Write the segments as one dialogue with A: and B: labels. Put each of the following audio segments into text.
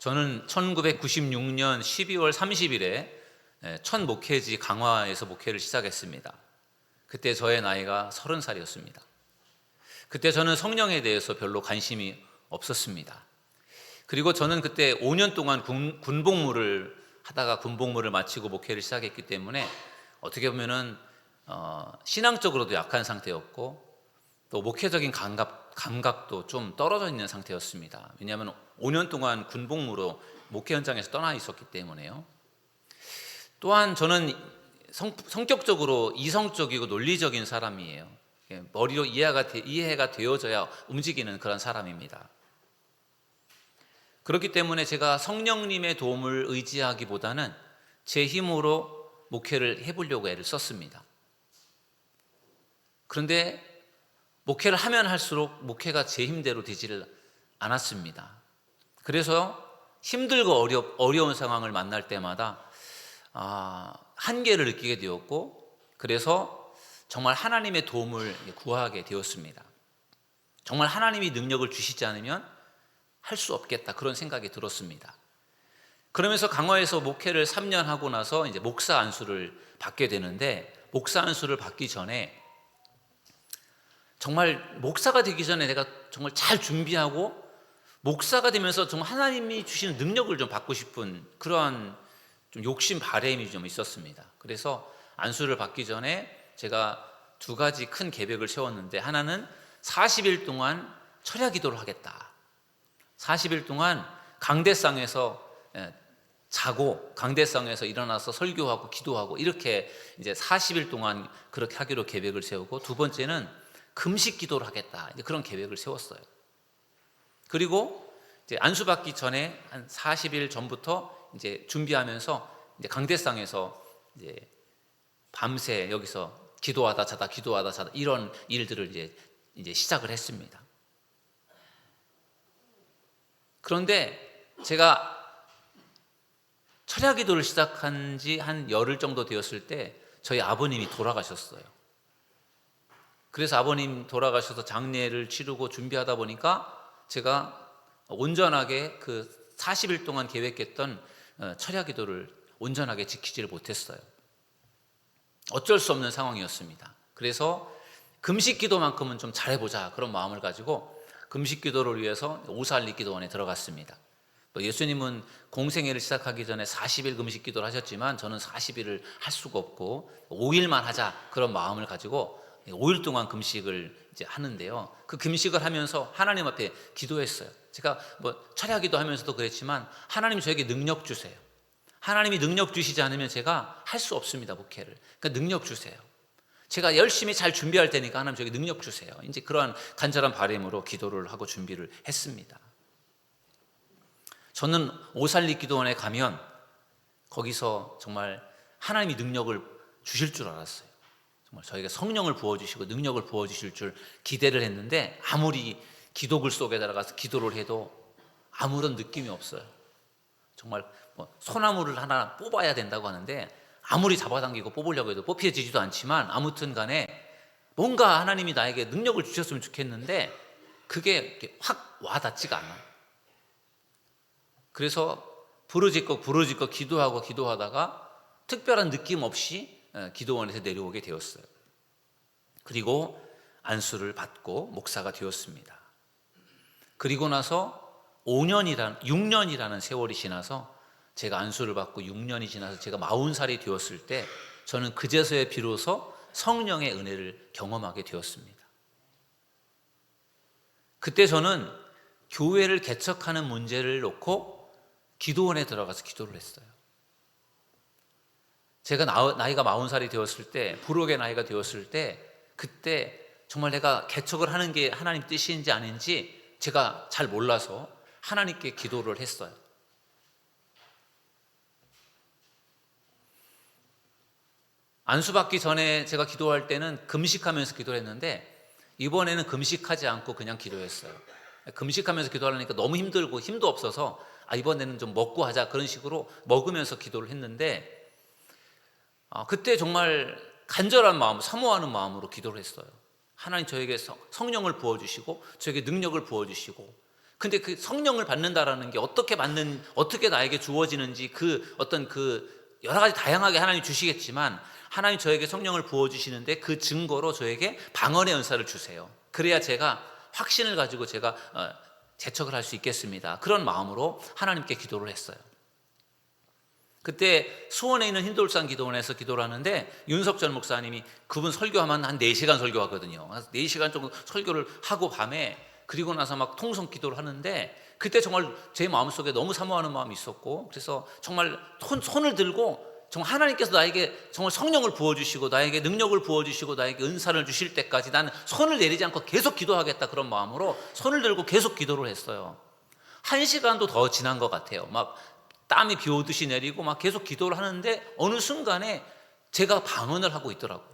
A: 저는 1996년 12월 30일에 첫 목회지 강화에서 목회를 시작했습니다. 그때 저의 나이가 30살이었습니다. 그때 저는 성령에 대해서 별로 관심이 없었습니다. 그리고 저는 그때 5년 동안 군복무를 하다가 군복무를 마치고 목회를 시작했기 때문에 어떻게 보면은 신앙적으로도 약한 상태였고 또 목회적인 감각도 좀 떨어져 있는 상태였습니다. 왜냐하면 5년 동안 군복무로 목회 현장에서 떠나 있었기 때문에요. 또한 저는 성격적으로 이성적이고 논리적인 사람이에요. 머리로 이해가 되어져야 움직이는 그런 사람입니다. 그렇기 때문에 제가 성령님의 도움을 의지하기보다는 제 힘으로 목회를 해보려고 애를 썼습니다. 그런데 목회를 하면 할수록 목회가 제 힘대로 되지를 않았습니다. 그래서 힘들고 어려운 상황을 만날 때마다 한계를 느끼게 되었고, 그래서 정말 하나님의 도움을 구하게 되었습니다. 정말 하나님이 능력을 주시지 않으면 할 수 없겠다, 그런 생각이 들었습니다. 그러면서 강화에서 목회를 3년 하고 나서 이제 목사 안수를 받게 되는데, 목사 안수를 받기 전에 정말 목사가 되기 전에 내가 정말 잘 준비하고 목사가 되면서 정말 하나님이 주시는 능력을 좀 받고 싶은 그러한 좀 욕심 바람이 좀 있었습니다. 그래서 안수를 받기 전에 제가 두 가지 큰 계획을 세웠는데, 하나는 40일 동안 철야 기도를 하겠다. 40일 동안 강대상에서 자고 강대상에서 일어나서 설교하고 기도하고 이렇게 이제 40일 동안 그렇게 하기로 계획을 세우고, 두 번째는 금식 기도를 하겠다, 이제 그런 계획을 세웠어요. 그리고 이제 안수 받기 전에 한 40일 전부터 이제 준비하면서 이제 강대상에서 이제 밤새 여기서 기도하다 자다 이런 일들을 이제 시작을 했습니다. 그런데 제가 철야 기도를 시작한 지 한 열흘 정도 되었을 때 저희 아버님이 돌아가셨어요. 그래서 아버님 돌아가셔서 장례를 치르고 준비하다 보니까 제가 온전하게 그 40일 동안 계획했던 철야 기도를 온전하게 지키지를 못했어요. 어쩔 수 없는 상황이었습니다. 그래서 금식 기도만큼은 좀 잘해보자, 그런 마음을 가지고 금식 기도를 위해서 오살리 기도원에 들어갔습니다. 예수님은 공생애를 시작하기 전에 40일 금식 기도를 하셨지만 저는 40일을 할 수가 없고 5일만 하자, 그런 마음을 가지고 5일 동안 금식을 이제 하는데요. 그 금식을 하면서 하나님 앞에 기도했어요. 제가 철야 기도하면서도 그랬지만, 하나님 저에게 능력 주세요. 하나님이 능력 주시지 않으면 제가 할 수 없습니다, 목회를. 그러니까 능력 주세요. 제가 열심히 잘 준비할 테니까 하나님 저에게 능력 주세요. 이제 그러한 간절한 바람으로 기도를 하고 준비를 했습니다. 저는 오살리 기도원에 가면 거기서 정말 하나님이 능력을 주실 줄 알았어요. 정말 저에게 성령을 부어주시고 능력을 부어주실 줄 기대를 했는데, 아무리 기도글 속에 들어가서 기도를 해도 아무런 느낌이 없어요. 정말 소나무를 하나 뽑아야 된다고 하는데 아무리 잡아당기고 뽑으려고 해도 뽑혀지지도 않지만, 아무튼 간에 뭔가 하나님이 나에게 능력을 주셨으면 좋겠는데 그게 확 와닿지가 않아요. 그래서 부르짖고 기도하다가 특별한 느낌 없이 기도원에서 내려오게 되었어요. 그리고 안수를 받고 목사가 되었습니다. 그리고 나서 6년이라는 세월이 지나서 제가 안수를 받고 6년이 지나서 제가 40살이 되었을 때, 저는 그제서야 비로소 성령의 은혜를 경험하게 되었습니다. 그때 저는 교회를 개척하는 문제를 놓고 기도원에 들어가서 기도를 했어요. 제가 나이가 40살이 되었을 때, 부록의 나이가 되었을 때, 그때 정말 내가 개척을 하는 게 하나님 뜻인지 아닌지 제가 잘 몰라서 하나님께 기도를 했어요. 안수받기 전에 제가 기도할 때는 금식하면서 기도를 했는데, 이번에는 금식하지 않고 그냥 기도했어요. 금식하면서 기도하려니까 너무 힘들고 힘도 없어서 이번에는 좀 먹고 하자, 그런 식으로 먹으면서 기도를 했는데, 그때 정말 간절한 마음, 사모하는 마음으로 기도를 했어요. 하나님 저에게 성령을 부어주시고 저에게 능력을 부어주시고, 근데 그 성령을 받는다라는 게 어떻게 나에게 주어지는지 그 어떤 그 여러 가지 다양하게 하나님이 주시겠지만 하나님 저에게 성령을 부어주시는데 그 증거로 저에게 방언의 은사를 주세요. 그래야 제가 확신을 가지고 제가 재척을 할 수 있겠습니다. 그런 마음으로 하나님께 기도를 했어요. 그때 수원에 있는 흰돌산 기도원에서 기도를 하는데 윤석전 목사님이 그분 설교하면 한 4시간 설교하거든요. 4시간 정도 설교를 하고 밤에 그리고 나서 막 통성 기도를 하는데 그때 정말 제 마음속에 너무 사모하는 마음이 있었고 그래서 정말 손을 들고 정말 하나님께서 나에게 정말 성령을 부어주시고 나에게 능력을 부어주시고 나에게 은사를 주실 때까지 나는 손을 내리지 않고 계속 기도하겠다 그런 마음으로 손을 들고 계속 기도를 했어요. 1시간도 더 지난 것 같아요. 막 땀이 비 오듯이 내리고 막 계속 기도를 하는데 어느 순간에 제가 방언을 하고 있더라고요.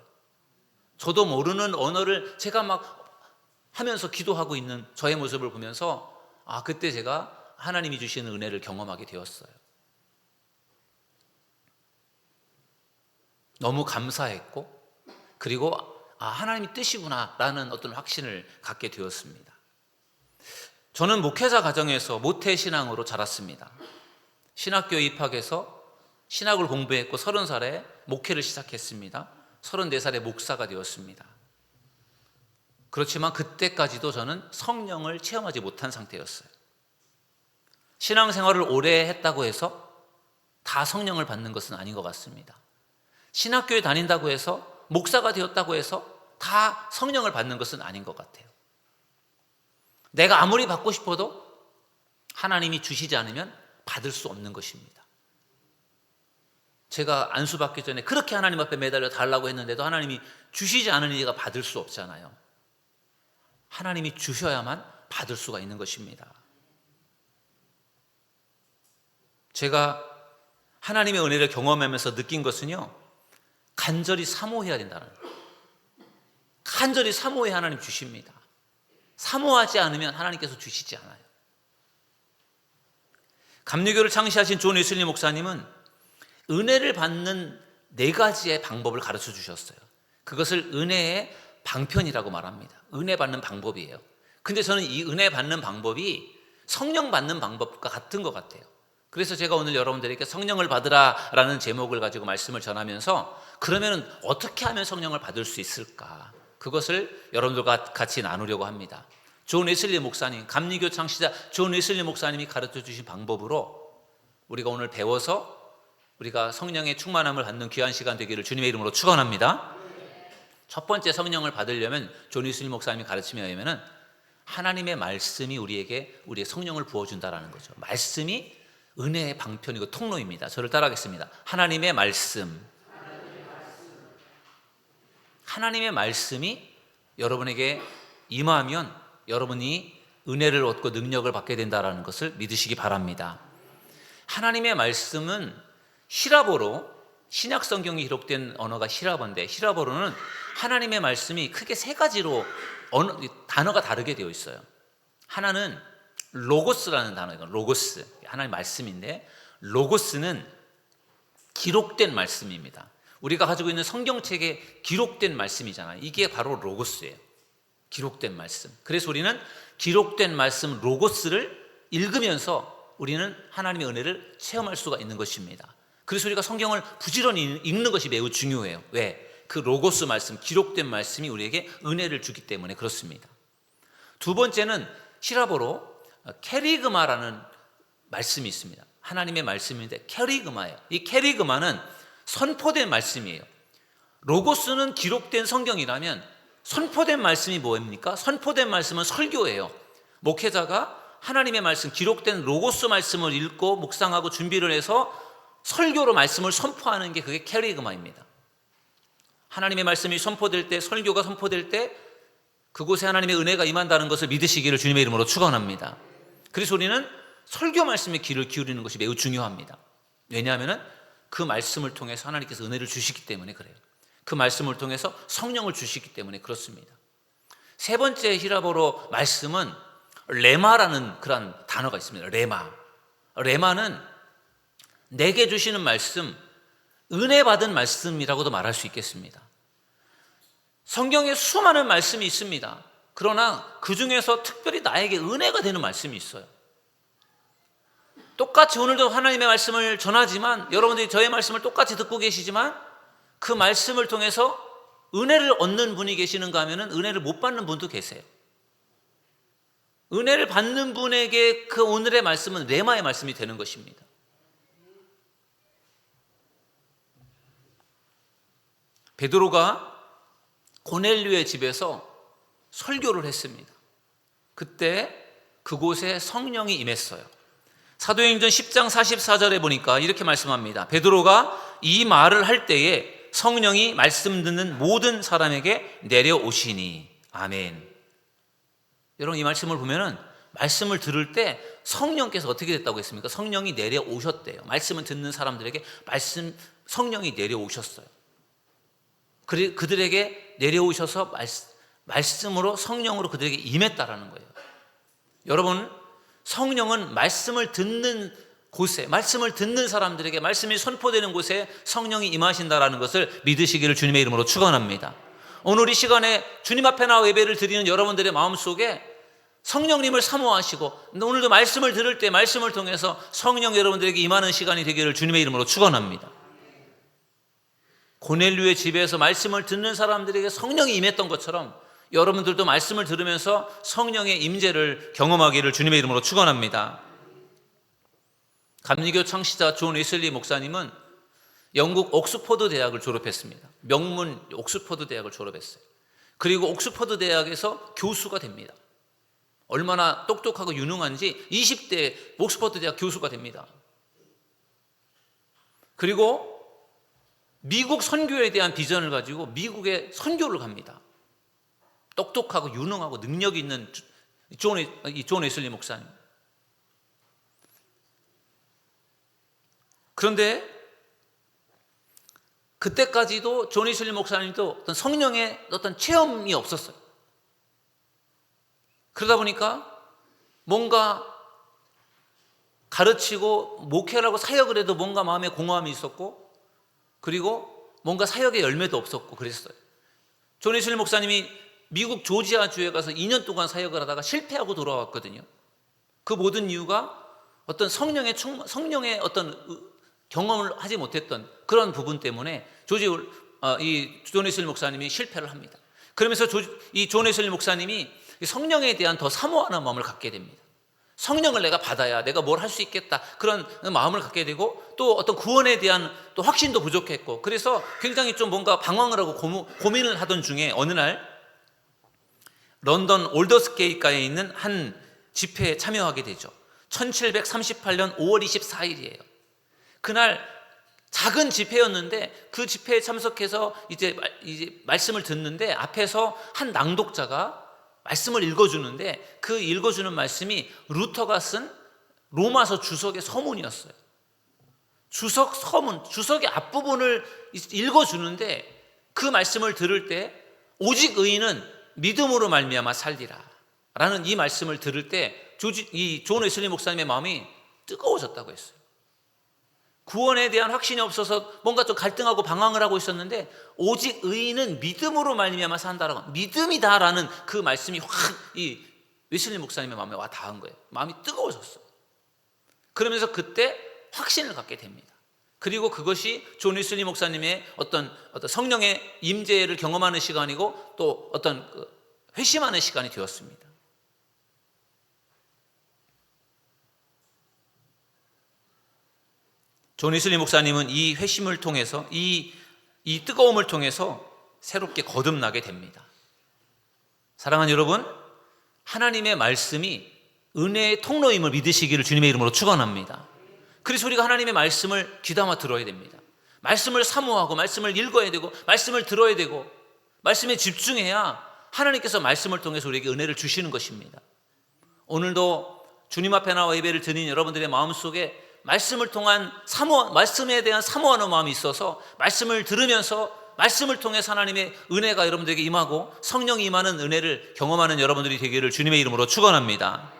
A: 저도 모르는 언어를 제가 막 하면서 기도하고 있는 저의 모습을 보면서 그때 제가 하나님이 주시는 은혜를 경험하게 되었어요. 너무 감사했고 그리고 하나님이 뜻이구나라는 어떤 확신을 갖게 되었습니다. 저는 목회자 가정에서 모태신앙으로 자랐습니다. 신학교에 입학해서 신학을 공부했고 30살에 목회를 시작했습니다. 34살에 목사가 되었습니다. 그렇지만 그때까지도 저는 성령을 체험하지 못한 상태였어요. 신앙생활을 오래 했다고 해서 다 성령을 받는 것은 아닌 것 같습니다. 신학교에 다닌다고 해서 목사가 되었다고 해서 다 성령을 받는 것은 아닌 것 같아요. 내가 아무리 받고 싶어도 하나님이 주시지 않으면 받을 수 없는 것입니다. 제가 안수 받기 전에 그렇게 하나님 앞에 매달려 달라고 했는데도 하나님이 주시지 않으니 제가 받을 수 없잖아요. 하나님이 주셔야만 받을 수가 있는 것입니다. 제가 하나님의 은혜를 경험하면서 느낀 것은요, 간절히 사모해야 된다는 거예요. 간절히 사모해 하나님 주십니다. 사모하지 않으면 하나님께서 주시지 않아요. 감리교를 창시하신 존 웨슬리 목사님은 은혜를 받는 4가지의 방법을 가르쳐 주셨어요. 그것을 은혜의 방편이라고 말합니다. 은혜 받는 방법이에요. 근데 저는 이 은혜 받는 방법이 성령 받는 방법과 같은 것 같아요. 그래서 제가 오늘 여러분들에게 성령을 받으라 라는 제목을 가지고 말씀을 전하면서 그러면 어떻게 하면 성령을 받을 수 있을까? 그것을 여러분들과 같이 나누려고 합니다. 존 웨슬리 목사님, 감리교 창시자 존 웨슬리 목사님이 가르쳐 주신 방법으로 우리가 오늘 배워서 우리가 성령의 충만함을 받는 귀한 시간 되기를 주님의 이름으로 축원합니다. 첫 번째 성령을 받으려면 존 웨슬리 목사님이 가르침에 의하면 하나님의 말씀이 우리에게 우리의 성령을 부어준다라는 거죠. 말씀이 은혜의 방편이고 통로입니다. 저를 따라하겠습니다. 하나님의 말씀. 하나님의 말씀이 여러분에게 임하면 여러분이 은혜를 얻고 능력을 받게 된다는 것을 믿으시기 바랍니다. 하나님의 말씀은 히라보로, 신약 성경이 기록된 언어가 히라보인데 히라보로는 하나님의 말씀이 크게 3가지로 단어가 다르게 되어 있어요. 하나는 로고스라는 단어예요. 로고스, 하나님의 말씀인데 로고스는 기록된 말씀입니다. 우리가 가지고 있는 성경책에 기록된 말씀이잖아요. 이게 바로 로고스예요. 기록된 말씀. 그래서 우리는 기록된 말씀 로고스를 읽으면서 우리는 하나님의 은혜를 체험할 수가 있는 것입니다. 그래서 우리가 성경을 부지런히 읽는 것이 매우 중요해요. 왜? 그 로고스 말씀, 기록된 말씀이 우리에게 은혜를 주기 때문에 그렇습니다. 두 번째는 히라보로 케리그마라는 말씀이 있습니다. 하나님의 말씀인데 케리그마예요. 이 케리그마는 선포된 말씀이에요. 로고스는 기록된 성경이라면 선포된 말씀이 뭐입니까? 선포된 말씀은 설교예요. 목회자가 하나님의 말씀, 기록된 로고스 말씀을 읽고 묵상하고 준비를 해서 설교로 말씀을 선포하는 게 그게 케리그마입니다. 하나님의 말씀이 선포될 때, 설교가 선포될 때 그곳에 하나님의 은혜가 임한다는 것을 믿으시기를 주님의 이름으로 축원합니다. 그래서 우리는 설교 말씀에 귀를 기울이는 것이 매우 중요합니다. 왜냐하면 그 말씀을 통해서 하나님께서 은혜를 주시기 때문에 그래요. 그 말씀을 통해서 성령을 주시기 때문에 그렇습니다. 3번째 히라보로 말씀은 레마라는 그런 단어가 있습니다. 레마는 내게 주시는 말씀, 은혜 받은 말씀이라고도 말할 수 있겠습니다. 성경에 수많은 말씀이 있습니다. 그러나 그 중에서 특별히 나에게 은혜가 되는 말씀이 있어요. 똑같이 오늘도 하나님의 말씀을 전하지만, 여러분들이 저의 말씀을 똑같이 듣고 계시지만 그 말씀을 통해서 은혜를 얻는 분이 계시는가 하면은 은혜를 못 받는 분도 계세요. 은혜를 받는 분에게 그 오늘의 말씀은 레마의 말씀이 되는 것입니다. 베드로가 고넬료의 집에서 설교를 했습니다. 그때 그곳에 성령이 임했어요. 사도행전 10장 44절에 보니까 이렇게 말씀합니다. 베드로가 이 말을 할 때에 성령이 말씀 듣는 모든 사람에게 내려오시니. 아멘. 여러분, 이 말씀을 보면은 말씀을 들을 때 성령께서 어떻게 됐다고 했습니까? 성령이 내려오셨대요. 말씀을 듣는 사람들에게 성령이 내려오셨어요. 그들에게 내려오셔서 말씀으로, 성령으로 그들에게 임했다라는 거예요. 여러분, 성령은 말씀을 듣는 곳에, 말씀을 듣는 사람들에게, 말씀이 선포되는 곳에 성령이 임하신다라는 것을 믿으시기를 주님의 이름으로 축원합니다. 오늘 이 시간에 주님 앞에 나와 예배를 드리는 여러분들의 마음속에 성령님을 사모하시고, 오늘도 말씀을 들을 때 말씀을 통해서 성령 여러분들에게 임하는 시간이 되기를 주님의 이름으로 축원합니다. 고넬료의 집에서 말씀을 듣는 사람들에게 성령이 임했던 것처럼 여러분들도 말씀을 들으면서 성령의 임재를 경험하기를 주님의 이름으로 축원합니다. 감리교 창시자 존 웨슬리 목사님은 영국 옥스퍼드 대학을 졸업했습니다. 명문 옥스퍼드 대학을 졸업했어요. 그리고 옥스퍼드 대학에서 교수가 됩니다. 얼마나 똑똑하고 유능한지 20대에 옥스퍼드 대학 교수가 됩니다. 그리고 미국 선교에 대한 비전을 가지고 미국에 선교를 갑니다. 똑똑하고 유능하고 능력이 있는 존 웨슬리 목사님. 그런데 그때까지도 존 웨슬리 목사님도 어떤 성령의 어떤 체험이 없었어요. 그러다 보니까 뭔가 가르치고 목회를 하고 사역을 해도 뭔가 마음에 공허함이 있었고, 그리고 뭔가 사역의 열매도 없었고 그랬어요. 존 웨슬리 목사님이 미국 조지아주에 가서 2년 동안 사역을 하다가 실패하고 돌아왔거든요. 그 모든 이유가 어떤 성령의 어떤 경험을 하지 못했던 그런 부분 때문에 이 존 웨슬리 목사님이 실패를 합니다. 그러면서 이 존 웨슬리 목사님이 성령에 대한 더 사모하는 마음을 갖게 됩니다. 성령을 내가 받아야 내가 뭘 할 수 있겠다, 그런 마음을 갖게 되고, 또 어떤 구원에 대한 또 확신도 부족했고, 그래서 굉장히 좀 뭔가 방황을 하고 고민을 하던 중에 어느 날 런던 올더스게이트가에 있는 한 집회에 참여하게 되죠. 1738년 5월 24일이에요. 그날 작은 집회였는데 그 집회에 참석해서 이제 말씀을 듣는데, 앞에서 한 낭독자가 말씀을 읽어주는데 그 읽어주는 말씀이 루터가 쓴 로마서 주석의 서문이었어요. 주석 서문, 주석의 앞부분을 읽어주는데 그 말씀을 들을 때 오직 의인은 믿음으로 말미암아 살리라 라는 이 말씀을 들을 때 이 존 웨슬리 목사님의 마음이 뜨거워졌다고 했어요. 구원에 대한 확신이 없어서 뭔가 좀 갈등하고 방황을 하고 있었는데, 오직 의인은 믿음으로 말미암아 산다라고, 믿음이다라는 그 말씀이 확 이 웨슬리 목사님의 마음에 와 닿은 거예요. 마음이 뜨거워졌어요. 그러면서 그때 확신을 갖게 됩니다. 그리고 그것이 존 웨슬리 목사님의 어떤 성령의 임재를 경험하는 시간이고, 또 어떤 회심하는 시간이 되었습니다. 존 웨슬리 목사님은 이 회심을 통해서, 이 뜨거움을 통해서 새롭게 거듭나게 됩니다. 사랑하는 여러분, 하나님의 말씀이 은혜의 통로임을 믿으시기를 주님의 이름으로 축원합니다. 그래서 우리가 하나님의 말씀을 귀담아 들어야 됩니다. 말씀을 사모하고 말씀을 읽어야 되고 말씀을 들어야 되고 말씀에 집중해야 하나님께서 말씀을 통해서 우리에게 은혜를 주시는 것입니다. 오늘도 주님 앞에 나와 예배를 드리는 여러분들의 마음속에 말씀을 통한 말씀에 대한 사모하는 마음이 있어서 말씀을 들으면서 말씀을 통해서 하나님의 은혜가 여러분들에게 임하고 성령이 임하는 은혜를 경험하는 여러분들이 되기를 주님의 이름으로 축원합니다.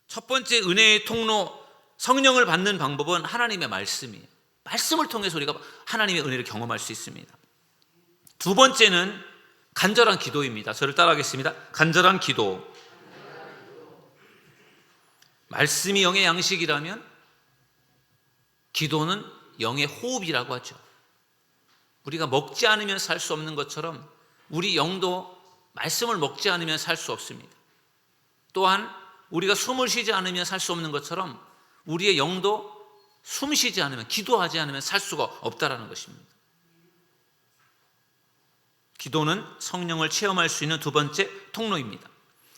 A: 첫 번째 은혜의 통로, 성령을 받는 방법은 하나님의 말씀이에요. 말씀을 통해서 우리가 하나님의 은혜를 경험할 수 있습니다. 두 번째는 간절한 기도입니다. 저를 따라하겠습니다. 간절한 기도. 말씀이 영의 양식이라면 기도는 영의 호흡이라고 하죠. 우리가 먹지 않으면 살 수 없는 것처럼 우리 영도 말씀을 먹지 않으면 살 수 없습니다. 또한 우리가 숨을 쉬지 않으면 살 수 없는 것처럼 우리의 영도 숨 쉬지 않으면, 기도하지 않으면 살 수가 없다라는 것입니다. 기도는 성령을 체험할 수 있는 두 번째 통로입니다.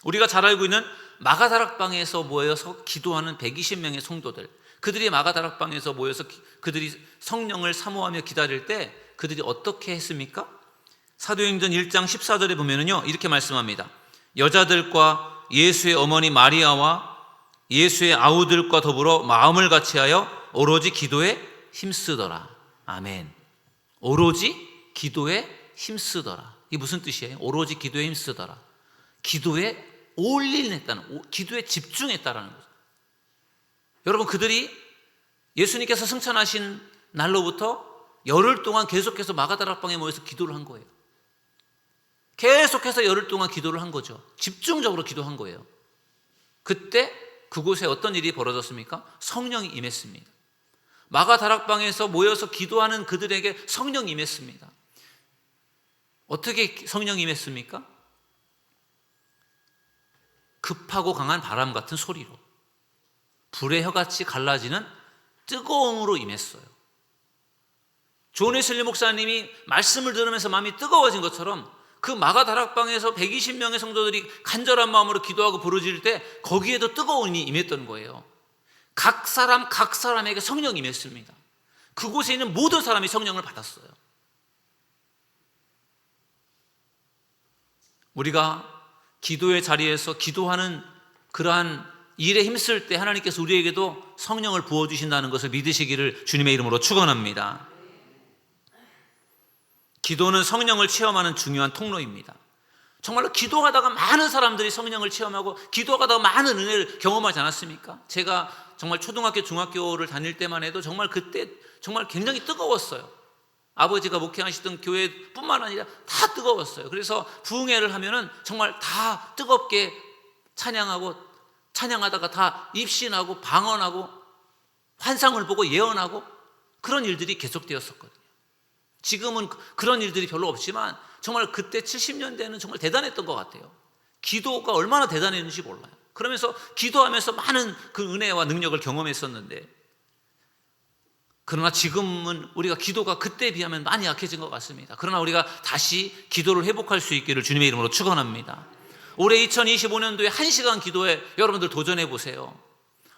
A: 우리가 잘 알고 있는 마가다락방에서 모여서 기도하는 120명의 성도들, 그들이 마가다락방에서 모여서 그들이 성령을 사모하며 기다릴 때 그들이 어떻게 했습니까? 사도행전 1장 14절에 보면은요, 이렇게 말씀합니다. 여자들과 예수의 어머니 마리아와 예수의 아우들과 더불어 마음을 같이하여 오로지 기도에 힘쓰더라. 아멘. 오로지 기도에 힘쓰더라. 이게 무슨 뜻이에요? 오로지 기도에 힘쓰더라. 기도에 올인했다는, 기도에 집중했다라는 거죠. 여러분, 그들이 예수님께서 승천하신 날로부터 열흘 동안 계속해서 마가다락방에 모여서 기도를 한 거예요. 계속해서 열흘 동안 기도를 한 거죠. 집중적으로 기도한 거예요. 그때 그곳에 어떤 일이 벌어졌습니까? 성령이 임했습니다. 마가다락방에서 모여서 기도하는 그들에게 성령이 임했습니다. 어떻게 성령이 임했습니까? 급하고 강한 바람 같은 소리로, 불의 혀같이 갈라지는 뜨거움으로 임했어요. 존 웨슬리 목사님이 말씀을 들으면서 마음이 뜨거워진 것처럼 그 마가다락방에서 120명의 성도들이 간절한 마음으로 기도하고 부르짖을 때 거기에도 뜨거움이 임했던 거예요. 각 사람에게 성령이 임했습니다. 그곳에 있는 모든 사람이 성령을 받았어요. 우리가 기도의 자리에서 기도하는 그러한 일에 힘쓸 때 하나님께서 우리에게도 성령을 부어주신다는 것을 믿으시기를 주님의 이름으로 축원합니다. 기도는 성령을 체험하는 중요한 통로입니다. 정말로 기도하다가 많은 사람들이 성령을 체험하고 기도하다가 많은 은혜를 경험하지 않았습니까? 제가 정말 초등학교, 중학교를 다닐 때만 해도 정말 그때 정말 굉장히 뜨거웠어요. 아버지가 목회하시던 교회뿐만 아니라 다 뜨거웠어요. 그래서 부흥회를 하면은 정말 다 뜨겁게 찬양하다가 다 입신하고 방언하고 환상을 보고 예언하고 그런 일들이 계속되었었거든요. 지금은 그런 일들이 별로 없지만 정말 그때 70년대는 정말 대단했던 것 같아요. 기도가 얼마나 대단했는지 몰라요. 그러면서 기도하면서 많은 그 은혜와 능력을 경험했었는데, 그러나 지금은 우리가 기도가 그때에 비하면 많이 약해진 것 같습니다. 그러나 우리가 다시 기도를 회복할 수 있기를 주님의 이름으로 축원합니다. 올해 2025년도에 1시간 기도에 여러분들 도전해 보세요.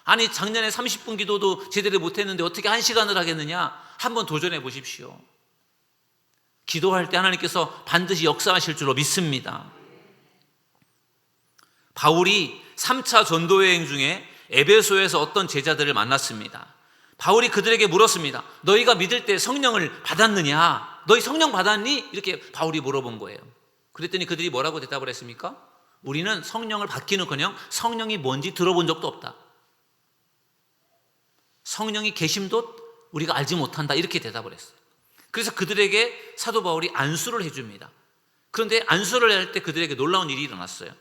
A: 아니, 작년에 30분 기도도 제대로 못했는데 어떻게 1시간을 하겠느냐? 한번 도전해 보십시오. 기도할 때 하나님께서 반드시 역사하실 줄로 믿습니다. 바울이 3차 전도여행 중에 에베소에서 어떤 제자들을 만났습니다. 바울이 그들에게 물었습니다. 너희가 믿을 때 성령을 받았느냐? 너희 성령 받았니? 이렇게 바울이 물어본 거예요. 그랬더니 그들이 뭐라고 대답을 했습니까? 우리는 성령을 받기는커녕 성령이 뭔지 들어본 적도 없다. 성령이 계심도 우리가 알지 못한다. 이렇게 대답을 했어요. 그래서 그들에게 사도 바울이 안수를 해줍니다. 그런데 안수를 할 때 그들에게 놀라운 일이 일어났어요.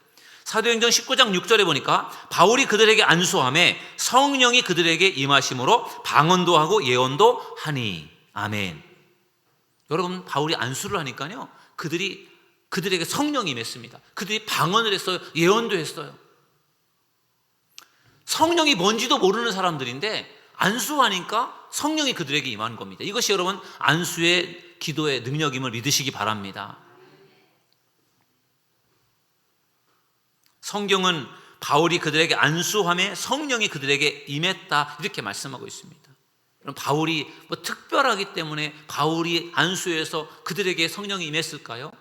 A: 사도행전 19장 6절에 보니까 바울이 그들에게 안수하매 성령이 그들에게 임하심으로 방언도 하고 예언도 하니. 아멘. 여러분, 바울이 안수를 하니까요, 그들에게 성령이 임했습니다. 그들이 방언을 했어요. 예언도 했어요. 성령이 뭔지도 모르는 사람들인데 안수하니까 성령이 그들에게 임하는 겁니다. 이것이 여러분 안수의 기도의 능력임을 믿으시기 바랍니다. 성경은 바울이 그들에게 안수함에 성령이 그들에게 임했다 이렇게 말씀하고 있습니다. 그럼 바울이 특별하기 때문에 바울이 안수해서 그들에게 성령이 임했을까요?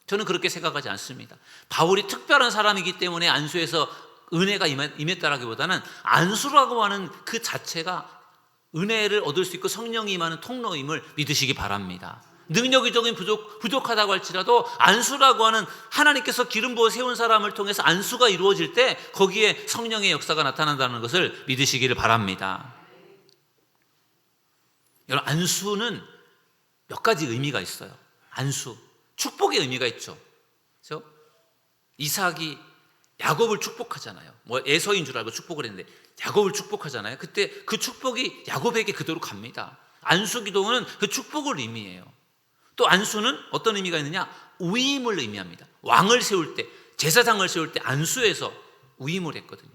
A: 저는 그렇게 생각하지 않습니다. 바울이 특별한 사람이기 때문에 안수해서 은혜가 임했다라기보다는 안수라고 하는 그 자체가 은혜를 얻을 수 있고 성령이 임하는 통로임을 믿으시기 바랍니다. 능력적인 부족하다고 할지라도 안수라고 하는 하나님께서 기름 부어 세운 사람을 통해서 안수가 이루어질 때 거기에 성령의 역사가 나타난다는 것을 믿으시기를 바랍니다. 여러분, 안수는 몇 가지 의미가 있어요. 안수, 축복의 의미가 있죠. 그렇죠? 이삭이 야곱을 축복하잖아요. 뭐 에서인 줄 알고 축복을 했는데 야곱을 축복하잖아요. 그때 그 축복이 야곱에게 그대로 갑니다. 안수기도는 그 축복을 의미해요. 또 안수는 어떤 의미가 있느냐? 위임을 의미합니다. 왕을 세울 때, 제사장을 세울 때 안수해서 위임을 했거든요.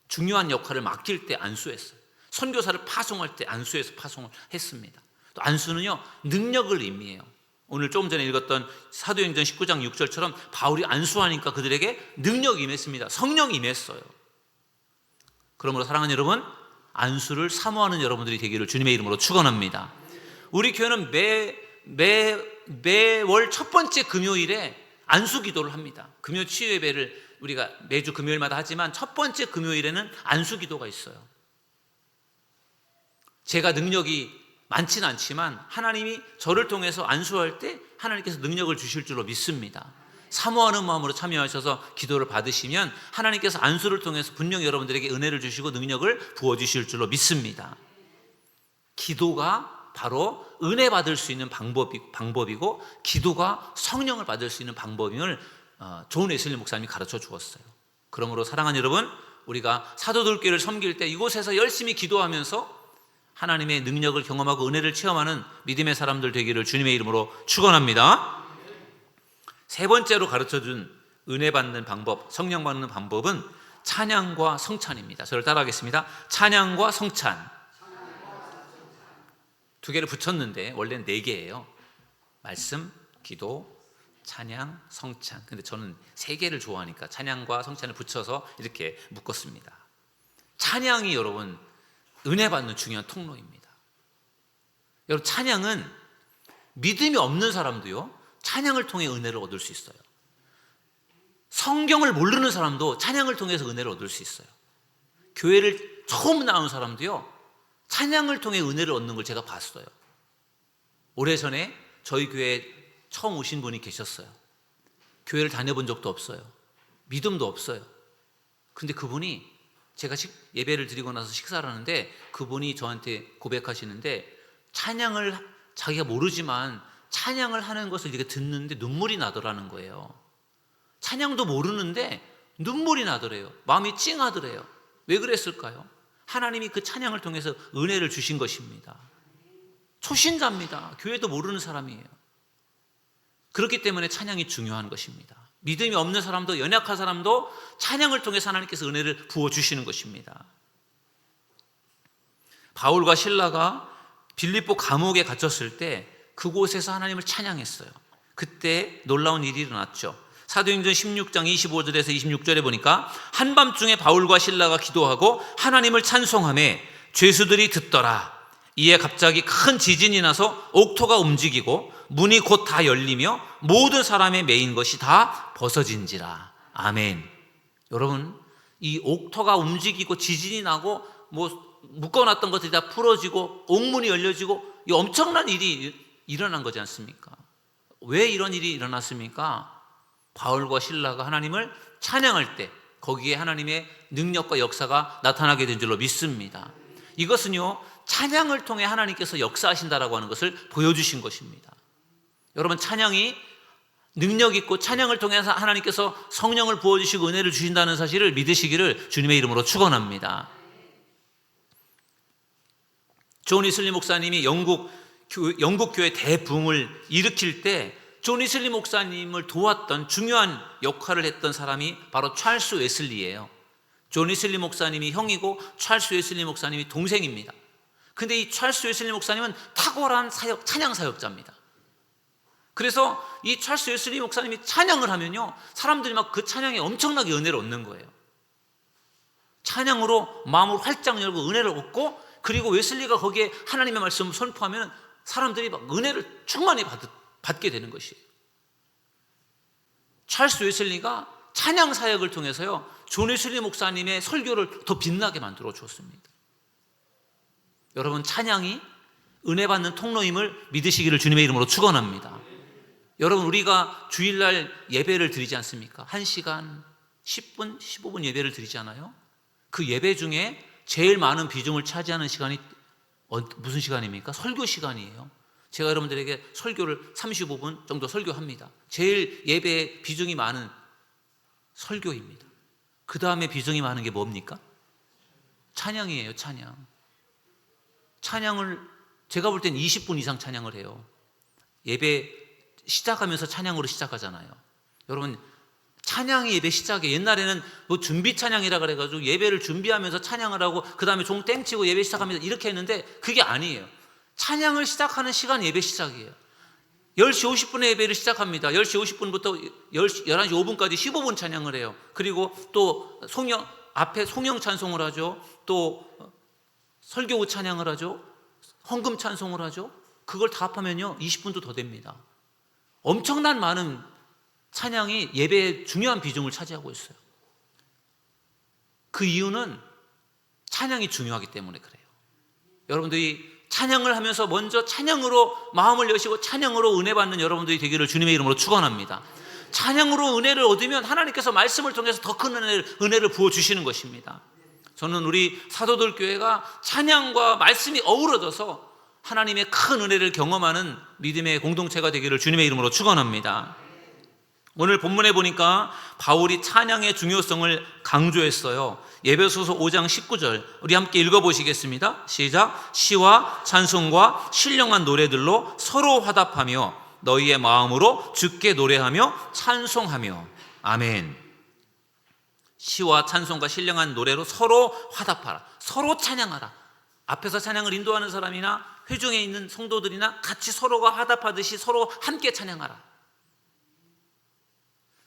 A: 중요한 역할을 맡길 때 안수했어요. 선교사를 파송할 때 안수해서 파송을 했습니다. 또 안수는요, 능력을 의미해요. 오늘 조금 전에 읽었던 사도행전 19장 6절처럼 바울이 안수하니까 그들에게 능력이 임했습니다. 성령이 임했어요. 그러므로 사랑하는 여러분, 안수를 사모하는 여러분들이 되기를 주님의 이름으로 축원합니다. 우리 교회는 매월 첫 번째 금요일에 안수 기도를 합니다. 금요 치유 예배를 우리가 매주 금요일마다 하지만 첫 번째 금요일에는 안수 기도가 있어요. 제가 능력이 많지는 않지만 하나님이 저를 통해서 안수할 때 하나님께서 능력을 주실 줄로 믿습니다. 사모하는 마음으로 참여하셔서 기도를 받으시면 하나님께서 안수를 통해서 분명히 여러분들에게 은혜를 주시고 능력을 부어주실 줄로 믿습니다. 기도가 바로 은혜 받을 수 있는 방법이고 기도가 성령을 받을 수 있는 방법임을 존 웨슬리 목사님이 가르쳐 주었어요. 그러므로 사랑하는 여러분, 우리가 사도들교회를 섬길 때 이곳에서 열심히 기도하면서 하나님의 능력을 경험하고 은혜를 체험하는 믿음의 사람들 되기를 주님의 이름으로 축원합니다. 세 번째로 가르쳐준 은혜 받는 방법, 성령 받는 방법은 찬양과 성찬입니다. 저를 따라하겠습니다. 찬양과 성찬. 두 개를 붙였는데 원래는 네 개예요. 말씀, 기도, 찬양, 성찬. 근데 저는 세 개를 좋아하니까 찬양과 성찬을 붙여서 이렇게 묶었습니다. 찬양이 여러분 은혜 받는 중요한 통로입니다. 여러분, 찬양은 믿음이 없는 사람도요, 찬양을 통해 은혜를 얻을 수 있어요. 성경을 모르는 사람도 찬양을 통해서 은혜를 얻을 수 있어요. 교회를 처음 나온 사람도요, 찬양을 통해 은혜를 얻는 걸 제가 봤어요. 오래전에 저희 교회에 처음 오신 분이 계셨어요. 교회를 다녀본 적도 없어요. 믿음도 없어요. 근데 그분이 제가 예배를 드리고 나서 식사를 하는데 그분이 저한테 고백하시는데 찬양을 자기가 모르지만 찬양을 하는 것을 이렇게 듣는데 눈물이 나더라는 거예요. 찬양도 모르는데 눈물이 나더래요. 마음이 찡하더래요. 왜 그랬을까요? 하나님이 그 찬양을 통해서 은혜를 주신 것입니다. 초신자입니다. 교회도 모르는 사람이에요. 그렇기 때문에 찬양이 중요한 것입니다. 믿음이 없는 사람도 연약한 사람도 찬양을 통해서 하나님께서 은혜를 부어주시는 것입니다. 바울과 실라가 빌립보 감옥에 갇혔을 때 그곳에서 하나님을 찬양했어요. 그때 놀라운 일이 일어났죠. 사도행전 16장 25절에서 26절에 보니까 한밤중에 바울과 실라가 기도하고 하나님을 찬송하며 죄수들이 듣더라. 이에 갑자기 큰 지진이 나서 옥토가 움직이고 문이 곧 다 열리며 모든 사람의 매인 것이 다 벗어진지라. 아멘. 여러분, 이 옥토가 움직이고 지진이 나고 묶어놨던 것들이 다 풀어지고 옥문이 열려지고 이 엄청난 일이 일어난 거지 않습니까? 왜 이런 일이 일어났습니까? 바울과 실라가 하나님을 찬양할 때 거기에 하나님의 능력과 역사가 나타나게 된 줄로 믿습니다. 이것은요, 찬양을 통해 하나님께서 역사하신다라고 하는 것을 보여주신 것입니다. 여러분, 찬양이 능력 있고 찬양을 통해서 하나님께서 성령을 부어주시고 은혜를 주신다는 사실을 믿으시기를 주님의 이름으로 축원합니다. 존 위슬리 목사님이 영국 교회 대붕을 일으킬 때 존 위슬리 목사님을 도왔던 중요한 역할을 했던 사람이 바로 찰스 웨슬리예요. 존 위슬리 목사님이 형이고 찰스 웨슬리 목사님이 동생입니다. 근데 이 찰스 웨슬리 목사님은 탁월한 찬양 사역자입니다. 그래서 이 찰스 웨슬리 목사님이 찬양을 하면요, 사람들이 막 그 찬양에 엄청나게 은혜를 얻는 거예요. 찬양으로 마음을 활짝 열고 은혜를 얻고, 그리고 웨슬리가 거기에 하나님의 말씀을 선포하면 사람들이 막 은혜를 충만히 받게 되는 것이에요. 찰스 웨슬리가 찬양 사역을 통해서요, 존 웨슬리 목사님의 설교를 더 빛나게 만들어 주었습니다. 여러분, 찬양이 은혜 받는 통로임을 믿으시기를 주님의 이름으로 축원합니다. 여러분, 우리가 주일날 예배를 드리지 않습니까? 1시간 10분, 15분 예배를 드리잖아요. 그 예배 중에 제일 많은 비중을 차지하는 시간이 무슨 시간입니까? 설교 시간이에요. 제가 여러분들에게 설교를 35분 정도 설교합니다. 제일 예배에 비중이 많은 설교입니다. 그 다음에 비중이 많은 게 뭡니까? 찬양이에요. 찬양을 제가 볼 땐 20분 이상 찬양을 해요. 예배 시작하면서 찬양으로 시작하잖아요. 여러분, 찬양이 예배 시작이에요. 옛날에는 뭐 준비 찬양이라 그래가지고 예배를 준비하면서 찬양을 하고 그 다음에 종 땡치고 예배 시작합니다 이렇게 했는데 그게 아니에요. 찬양을 시작하는 시간 예배 시작이에요. 10시 50분에 예배를 시작합니다. 10시 50분부터 11시 5분까지 15분 찬양을 해요. 그리고 또 앞에 송영 찬송을 하죠. 또 설교 후 찬양을 하죠. 헌금 찬송을 하죠. 그걸 다 합하면요 20분도 더 됩니다. 엄청난 많은 찬양이 예배의 중요한 비중을 차지하고 있어요. 그 이유는 찬양이 중요하기 때문에 그래요. 여러분들이 찬양을 하면서 먼저 찬양으로 마음을 여시고 찬양으로 은혜 받는 여러분들이 되기를 주님의 이름으로 축원합니다. 찬양으로 은혜를 얻으면 하나님께서 말씀을 통해서 더 큰 은혜를 부어주시는 것입니다. 저는 우리 사도들 교회가 찬양과 말씀이 어우러져서 하나님의 큰 은혜를 경험하는 믿음의 공동체가 되기를 주님의 이름으로 축원합니다. 오늘 본문에 보니까 바울이 찬양의 중요성을 강조했어요. 에베소서 5장 19절 우리 함께 읽어보시겠습니다. 시작. 시와 찬송과 신령한 노래들로 서로 화답하며 너희의 마음으로 주께 노래하며 찬송하며. 아멘. 시와 찬송과 신령한 노래로 서로 화답하라. 서로 찬양하라. 앞에서 찬양을 인도하는 사람이나 회중에 있는 성도들이나 같이 서로가 화답하듯이 서로 함께 찬양하라.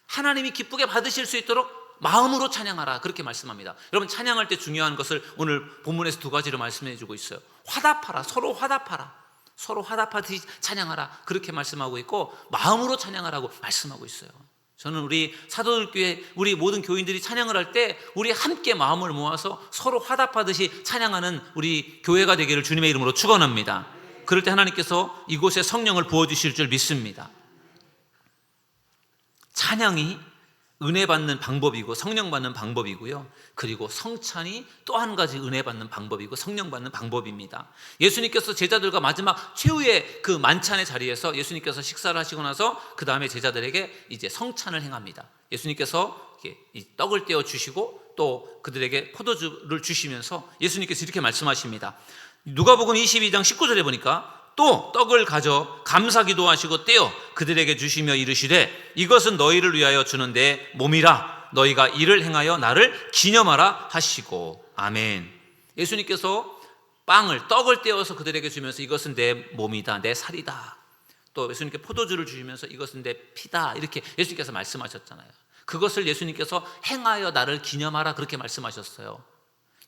A: 하나님이 기쁘게 받으실 수 있도록 마음으로 찬양하라 그렇게 말씀합니다. 여러분, 찬양할 때 중요한 것을 오늘 본문에서 두 가지로 말씀해 주고 있어요. 화답하라. 서로 화답하라. 서로 화답하듯이 찬양하라 그렇게 말씀하고 있고 마음으로 찬양하라고 말씀하고 있어요. 저는 우리 사도들 교회 우리 모든 교인들이 찬양을 할 때 우리 함께 마음을 모아서 서로 화답하듯이 찬양하는 우리 교회가 되기를 주님의 이름으로 축원합니다. 그럴 때 하나님께서 이곳에 성령을 부어주실 줄 믿습니다. 찬양이 은혜 받는 방법이고 성령 받는 방법이고요. 그리고 성찬이 또 한 가지 은혜 받는 방법이고 성령 받는 방법입니다. 예수님께서 제자들과 마지막 최후의 그 만찬의 자리에서 예수님께서 식사를 하시고 나서 그 다음에 제자들에게 이제 성찬을 행합니다. 예수님께서 이 떡을 떼어 주시고 또 그들에게 포도주를 주시면서 예수님께서 이렇게 말씀하십니다. 누가복음 22장 19절에 보니까 또 떡을 가져 감사기도 하시고 떼어 그들에게 주시며 이르시되 이것은 너희를 위하여 주는 내 몸이라 너희가 이를 행하여 나를 기념하라 하시고. 아멘. 예수님께서 떡을 떼어서 그들에게 주면서 이것은 내 몸이다 내 살이다. 또 예수님께 포도주를 주시면서 이것은 내 피다 이렇게 예수님께서 말씀하셨잖아요. 그것을 예수님께서 행하여 나를 기념하라 그렇게 말씀하셨어요.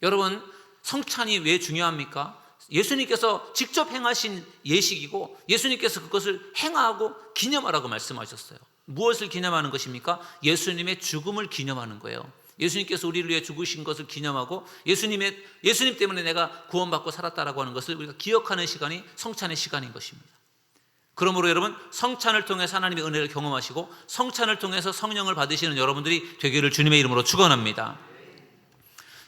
A: 여러분, 성찬이 왜 중요합니까? 예수님께서 직접 행하신 예식이고 예수님께서 그것을 행하고 기념하라고 말씀하셨어요. 무엇을 기념하는 것입니까? 예수님의 죽음을 기념하는 거예요. 예수님께서 우리를 위해 죽으신 것을 기념하고 예수님 때문에 내가 구원받고 살았다라고 하는 것을 우리가 기억하는 시간이 성찬의 시간인 것입니다. 그러므로 여러분, 성찬을 통해서 하나님의 은혜를 경험하시고 성찬을 통해서 성령을 받으시는 여러분들이 되기를 주님의 이름으로 축원합니다.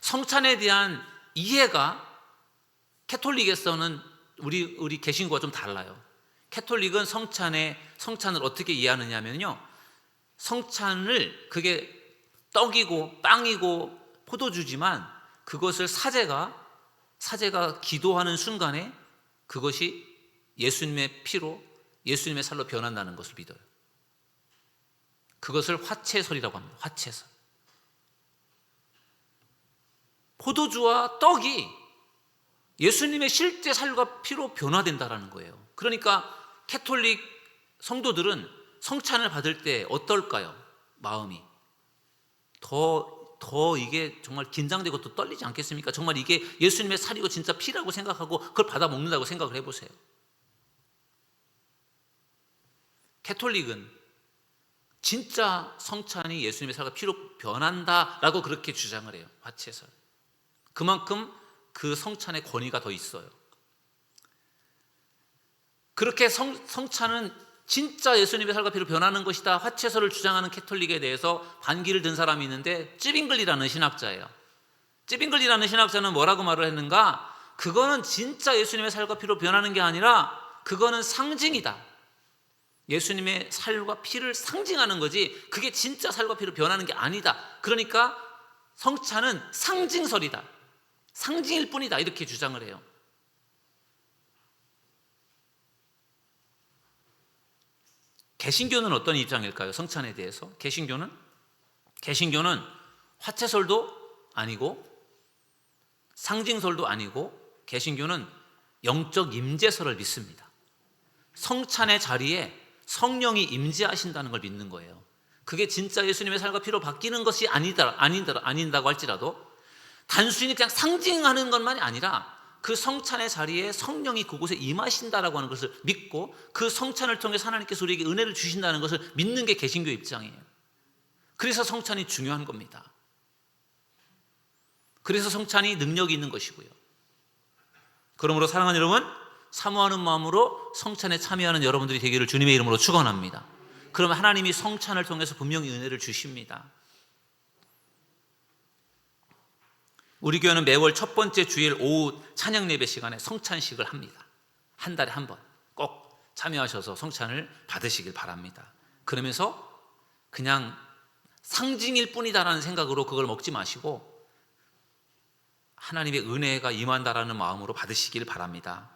A: 성찬에 대한 이해가 캐톨릭에서는 우리 개신교와 좀 달라요. 캐톨릭은 성찬을 어떻게 이해하느냐면요, 성찬을 그게 떡이고 빵이고 포도주지만 그것을 사제가 기도하는 순간에 그것이 예수님의 피로 예수님의 살로 변한다는 것을 믿어요. 그것을 화채설이라고 합니다. 화채설. 포도주와 떡이 예수님의 실제 살과 피로 변화된다라는 거예요. 그러니까 캐톨릭 성도들은 성찬을 받을 때 어떨까요? 마음이 더 이게 정말 긴장되고 또 떨리지 않겠습니까? 정말 이게 예수님의 살이고 진짜 피라고 생각하고 그걸 받아 먹는다고 생각을 해보세요. 캐톨릭은 진짜 성찬이 예수님의 살과 피로 변한다라고 그렇게 주장을 해요. 화채설. 그만큼 그 성찬의 권위가 더 있어요. 그렇게 성찬은 진짜 예수님의 살과 피로 변하는 것이다, 화채설을 주장하는 캐톨릭에 대해서 반기를 든 사람이 있는데 찌빙글리라는 신학자예요. 찌빙글리라는 신학자는 뭐라고 말을 했는가? 그거는 진짜 예수님의 살과 피로 변하는 게 아니라 그거는 상징이다. 예수님의 살과 피를 상징하는 거지 그게 진짜 살과 피로 변하는 게 아니다. 그러니까 성찬은 상징설이다. 상징일 뿐이다. 이렇게 주장을 해요. 개신교는 어떤 입장일까요? 성찬에 대해서. 개신교는 화채설도 아니고 상징설도 아니고 개신교는 영적 임재설을 믿습니다. 성찬의 자리에 성령이 임재하신다는 걸 믿는 거예요. 그게 진짜 예수님의 살과 피로 바뀌는 것이 아닌다고 할지라도 단순히 그냥 상징하는 것만이 아니라 그 성찬의 자리에 성령이 그곳에 임하신다라고 하는 것을 믿고 그 성찬을 통해서 하나님께서 우리에게 은혜를 주신다는 것을 믿는 게 개신교 입장이에요. 그래서 성찬이 중요한 겁니다. 그래서 성찬이 능력이 있는 것이고요. 그러므로 사랑하는 여러분, 사모하는 마음으로 성찬에 참여하는 여러분들이 되기를 주님의 이름으로 축원합니다. 그러면 하나님이 성찬을 통해서 분명히 은혜를 주십니다. 우리 교회는 매월 첫 번째 주일 오후 찬양 예배 시간에 성찬식을 합니다. 한 달에 한 번 꼭 참여하셔서 성찬을 받으시길 바랍니다. 그러면서 그냥 상징일 뿐이다라는 생각으로 그걸 먹지 마시고 하나님의 은혜가 임한다라는 마음으로 받으시길 바랍니다.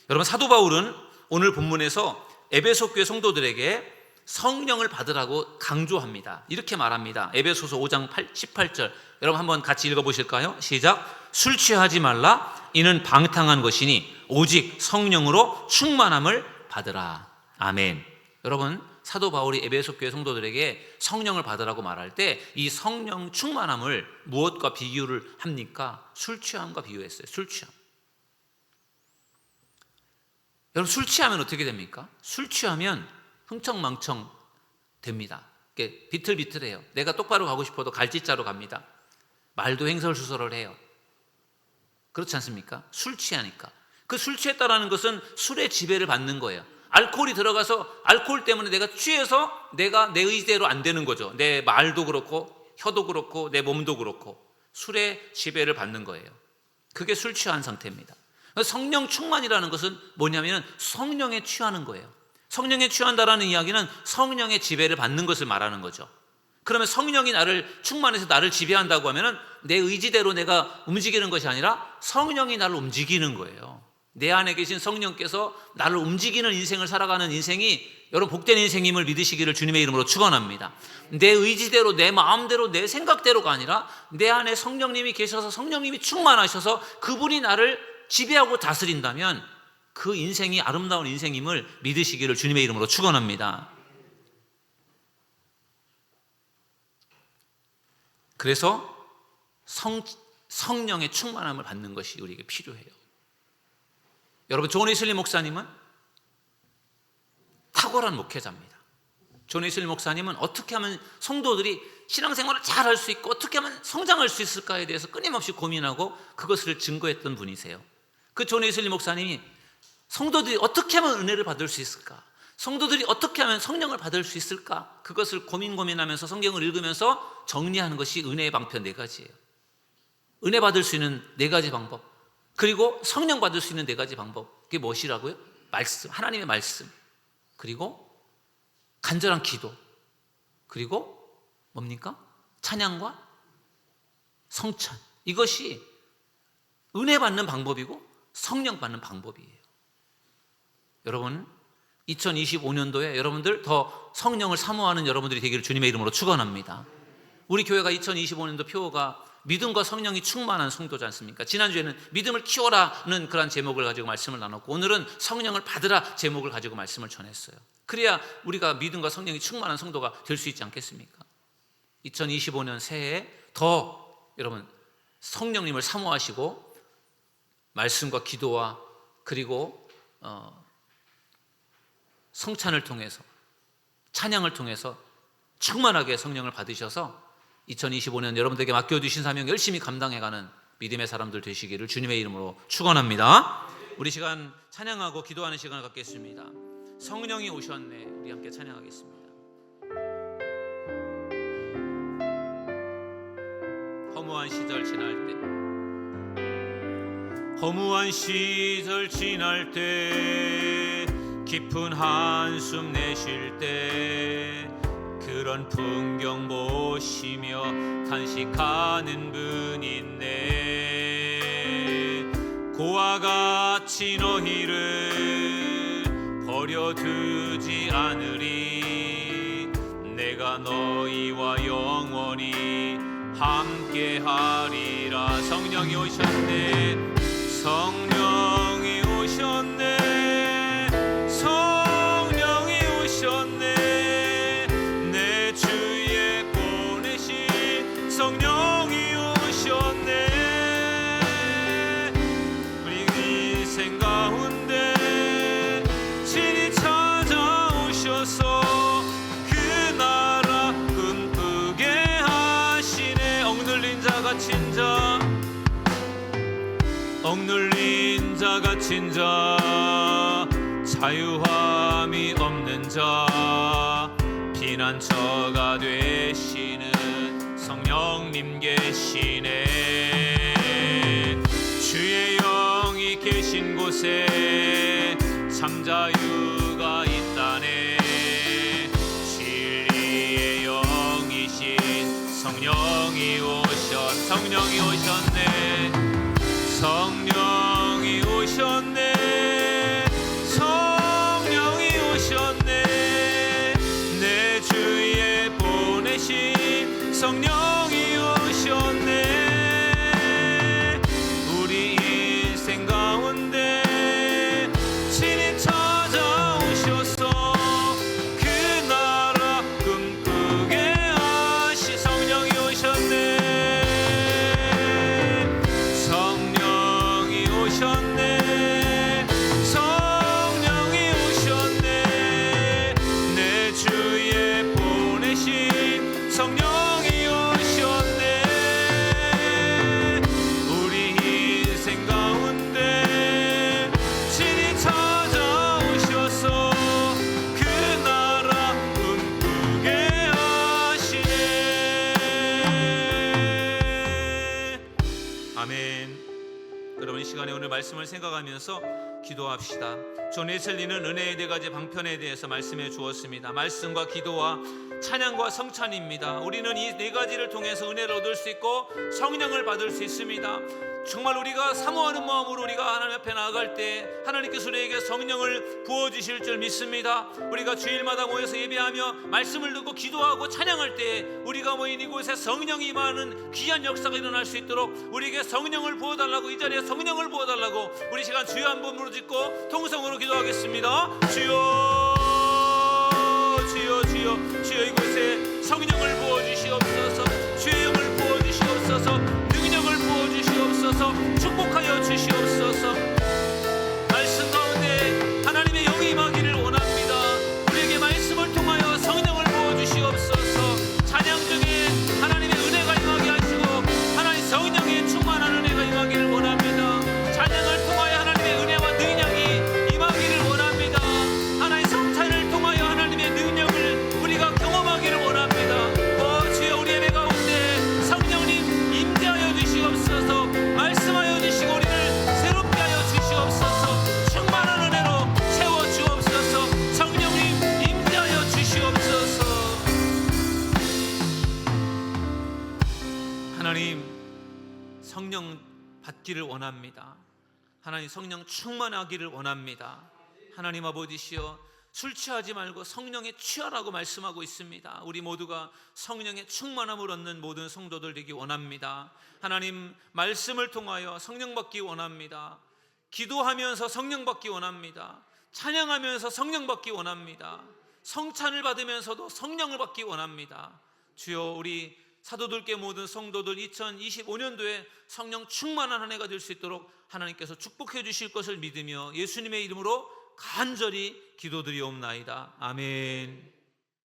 A: 여러분, 사도 바울은 오늘 본문에서 에베소 교회 성도들에게 성령을 받으라고 강조합니다. 이렇게 말합니다. 에베소서 5장 18절 여러분 한번 같이 읽어보실까요? 시작. 술 취하지 말라. 이는 방탕한 것이니 오직 성령으로 충만함을 받으라. 아멘. 여러분, 사도 바울이 에베소 교회 성도들에게 성령을 받으라고 말할 때 이 성령 충만함을 무엇과 비교를 합니까? 술 취함과 비유했어요. 술 취함. 여러분, 술 취하면 어떻게 됩니까? 술 취하면 흥청망청 됩니다. 비틀비틀해요. 내가 똑바로 가고 싶어도 갈짓자로 갑니다. 말도 횡설수설을 해요. 그렇지 않습니까? 술 취하니까. 그 술 취했다라는 것은 술의 지배를 받는 거예요. 알코올이 들어가서 알코올 때문에 내가 취해서 내가 내 의지대로 안 되는 거죠. 내 말도 그렇고 혀도 그렇고 내 몸도 그렇고 술의 지배를 받는 거예요. 그게 술 취한 상태입니다. 성령 충만이라는 것은 뭐냐면 성령에 취하는 거예요. 성령에 취한다라는 이야기는 성령의 지배를 받는 것을 말하는 거죠. 그러면 성령이 나를 충만해서 나를 지배한다고 하면은 내 의지대로 내가 움직이는 것이 아니라 성령이 나를 움직이는 거예요. 내 안에 계신 성령께서 나를 움직이는 인생을 살아가는 인생이 여러분 복된 인생임을 믿으시기를 주님의 이름으로 축원합니다. 내 의지대로 내 마음대로 내 생각대로가 아니라 내 안에 성령님이 계셔서 성령님이 충만하셔서 그분이 나를 지배하고 다스린다면 그 인생이 아름다운 인생임을 믿으시기를 주님의 이름으로 축원합니다. 그래서 성령의 충만함을 받는 것이 우리에게 필요해요. 여러분, 존 웨슬리 목사님은 탁월한 목회자입니다. 존 웨슬리 목사님은 어떻게 하면 성도들이 신앙생활을 잘 할 수 있고 어떻게 하면 성장할 수 있을까에 대해서 끊임없이 고민하고 그것을 증거했던 분이세요. 그 존 웨슬리 목사님이 성도들이 어떻게 하면 은혜를 받을 수 있을까? 성도들이 어떻게 하면 성령을 받을 수 있을까? 그것을 고민하면서 성경을 읽으면서 정리하는 것이 은혜의 방편 4가지예요. 은혜 받을 수 있는 4가지 방법, 그리고 성령 받을 수 있는 4가지 방법. 그게 무엇이라고요? 말씀, 하나님의 말씀, 그리고 간절한 기도, 그리고 뭡니까? 찬양과 성찬. 이것이 은혜 받는 방법이고 성령 받는 방법이에요. 여러분, 2025년도에 여러분들 더 성령을 사모하는 여러분들이 되기를 주님의 이름으로 축원합니다. 우리 교회가 2025년도 표어가 믿음과 성령이 충만한 성도지 않습니까? 지난주에는 믿음을 키워라는 그런 제목을 가지고 말씀을 나눴고 오늘은 성령을 받으라 제목을 가지고 말씀을 전했어요. 그래야 우리가 믿음과 성령이 충만한 성도가 될 수 있지 않겠습니까? 2025년 새해에 더 여러분 성령님을 사모하시고 말씀과 기도와 그리고 성찬을 통해서 찬양을 통해서 충만하게 성령을 받으셔서 2025년 여러분들에게 맡겨주신 사명 열심히 감당해가는 믿음의 사람들 되시기를 주님의 이름으로 축원합니다. 우리 시간 찬양하고 기도하는 시간을 갖겠습니다. 성령이 오셨네. 우리 함께 찬양하겠습니다. 허무한 시절 지날 때 허무한 시절 지날 때, 깊은 한숨 내쉴 때, 그런 풍경 보시며 탄식하는 분 있네. 고와 같이 너희를 버려두지 않으리. 내가 너희와 영원히 함께하리라. 성령이 오셨네. 성령이 오셨네. 성령이 오셨네. 내 주에 보내신 성령이 오셨네. 우리 인생 가운데 친히 찾아오셔서 그 나라 꿈꾸게 하시네. 억눌린 자 갇힌 자, 억눌린 자 갇힌 자, 자유함이 없는 자, 피난처가 되시는 성령님 계시네. 주의 영이 계신 곳에 참 자유가 있다네. 진리의 영이신 성령이 오셨네. 성령이 오셨네. 성령이 오셨네. 내 주에 보내신 성령이 오셨네. 우리 인생 가운데 친히 찾아오셔서 그 나라 꿈꾸게 하시. 성령이 오셨네. 성령이 오셨네. 성령이 오셨네. 내 주에 보내신 성령이 오셨네. 우리 인생 가운데 친히 찾아오셔서 그 나라 꿈꾸게 하시네. 아멘. 여러분, 이 시간에 오늘 말씀을 생각하면서 기도합시다. 존 웨슬리는 은혜의 네 가지 방편에 대해서 말씀해 주었습니다. 말씀과 기도와 찬양과 성찬입니다. 우리는 이 네 가지를 통해서 은혜를 얻을 수 있고 성령을 받을 수 있습니다. 정말 우리가 사모하는 마음으로 우리가 하나님 앞에 나아갈 때 하나님께서 우리에게 성령을 부어주실 줄 믿습니다. 우리가 주일마다 모여서 예배하며 말씀을 듣고 기도하고 찬양할 때 우리가 모인 이곳에 성령이 임하는 귀한 역사가 일어날 수 있도록 우리에게 성령을 부어달라고, 이 자리에 성령을 부어달라고 우리 시간 주여 한 번 부르짖고 통성으로 기도하겠습니다. 주여, 주여, 주여, 주여, 이곳에 성령을 부어주시옵소서. 주의 영을 부어주시옵소서. 능력을 부어주시옵소서. 축복하여 주시옵소서. 말씀 가운데 하나님의 영이 임하기를 원합니다. 우리에게 말씀을 통하여 성령을 부어주시옵소서. 찬양 중에 하나님의 은혜가 임하게 하시고 하나님 성령의 충만한 은혜가 임하기를 원합니다. 찬양을 통하여 하나님의 은혜와 능력이 임하기를 원합니다. 하나님 성찬을 통하여 하나님의 능력을 우리가 경험하기를 원합니다. 주여, 우리 예배 가운데 성령님 임재하여 주시옵소서. 말씀하여 주시고 우리를 새롭게 하여 주시옵소서. 충만한 은혜로 채워 주옵소서. 성령님 임재하여 주시옵소서. 하나님, 성령 받기를 원합니다. 하나님, 성령 충만하기를 원합니다. 하나님 아버지시여, 술 취하지 말고 성령에 취하라고 말씀하고 있습니다. 우리 모두가 성령의 충만함을 얻는 모든 성도들 되기 원합니다. 하나님, 말씀을 통하여 성령 받기 원합니다. 기도하면서 성령 받기 원합니다. 찬양하면서 성령 받기 원합니다. 성찬을 받으면서도 성령을 받기 원합니다. 주여, 우리 사도들께 모든 성도들 2025년도에 성령 충만한 한 해가 될 수 있도록 하나님께서 축복해 주실 것을 믿으며 예수님의 이름으로 간절히 기도드리옵나이다. 아멘.